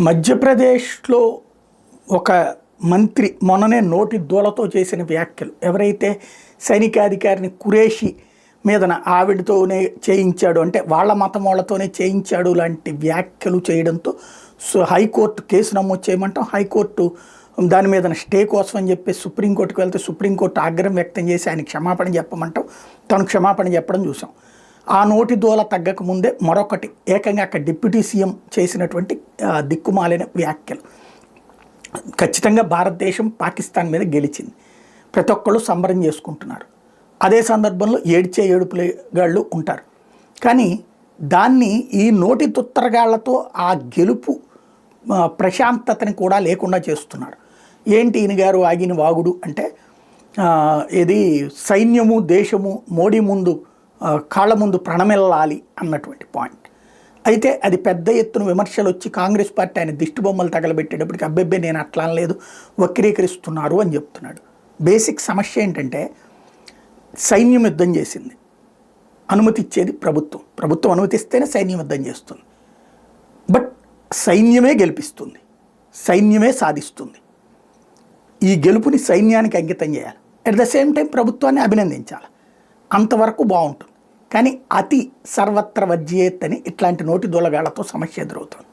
మధ్యప్రదేశ్లో ఒక మంత్రి మొన్ననే నోటి దూలతో చేసిన వ్యాఖ్యలు, ఎవరైతే సైనికాధికారిని కురేషి మీదన ఆవిడతోనే చేయించాడు అంటే వాళ్ళ మతం వాళ్ళతోనే చేయించాడు లాంటి వ్యాఖ్యలు చేయడంతో హైకోర్టు కేసు నమోదు చేయమంటాం. హైకోర్టు దాని మీద స్టే కోసం అని చెప్పి సుప్రీంకోర్టుకు వెళ్తే సుప్రీంకోర్టు ఆగ్రహం వ్యక్తం చేసి ఆయన క్షమాపణ చెప్పమంటాం. తను క్షమాపణ చెప్పడం చూసాం. ఆ నోటి దూల తగ్గక ముందే మరొకటి ఏకంగా అక్కడ డిప్యూటీ సీఎం చేసినటువంటి దిక్కుమాలిన వ్యాఖ్యలు. ఖచ్చితంగా భారతదేశం పాకిస్తాన్ మీద గెలిచింది, ప్రతి ఒక్కళ్ళు సంబరం చేసుకుంటున్నారు. అదే సందర్భంలో ఏడ్చే ఏడుపుగాళ్ళు ఉంటారు. కానీ దాన్ని ఈ నోటి తుత్తరగాళ్లతో ఆ గెలుపు ప్రశాంతతని కూడా లేకుండా చేస్తున్నారు. ఏంటి ఈయన గారు ఆగిన వాగుడు అంటే ఇది సైన్యము దేశము మోడీ ముందు కాళ్ళ ముందు ప్రణమిల్లాలి అన్నటువంటి పాయింట్. అయితే అది పెద్ద ఎత్తున విమర్శలు వచ్చి కాంగ్రెస్ పార్టీ ఆయన దిష్టి బొమ్మలు తగలబెట్టేటప్పటికి అబ్బెబ్బే నేను అట్లా లేదు వక్రీకరిస్తున్నారు అని చెప్తున్నాడు. బేసిక్ సమస్య ఏంటంటే సైన్యం యుద్ధం చేసింది, అనుమతి ఇచ్చేది ప్రభుత్వం. ప్రభుత్వం అనుమతిస్తేనే సైన్యం యుద్ధం చేస్తుంది. బట్ సైన్యమే గెలిపిస్తుంది, సైన్యమే సాధిస్తుంది. ఈ గెలుపుని సైన్యానికి అంకితం చేయాలి. అట్ ద సేమ్ టైం ప్రభుత్వాన్ని అభినందించాలి. అంతవరకు బాగుంటుంది. కానీ అతి సర్వత్ర వజ్యేత్ అని ఇట్లాంటి నోటి దూలగాళ్లతో సమస్య ఎదురవుతుంది.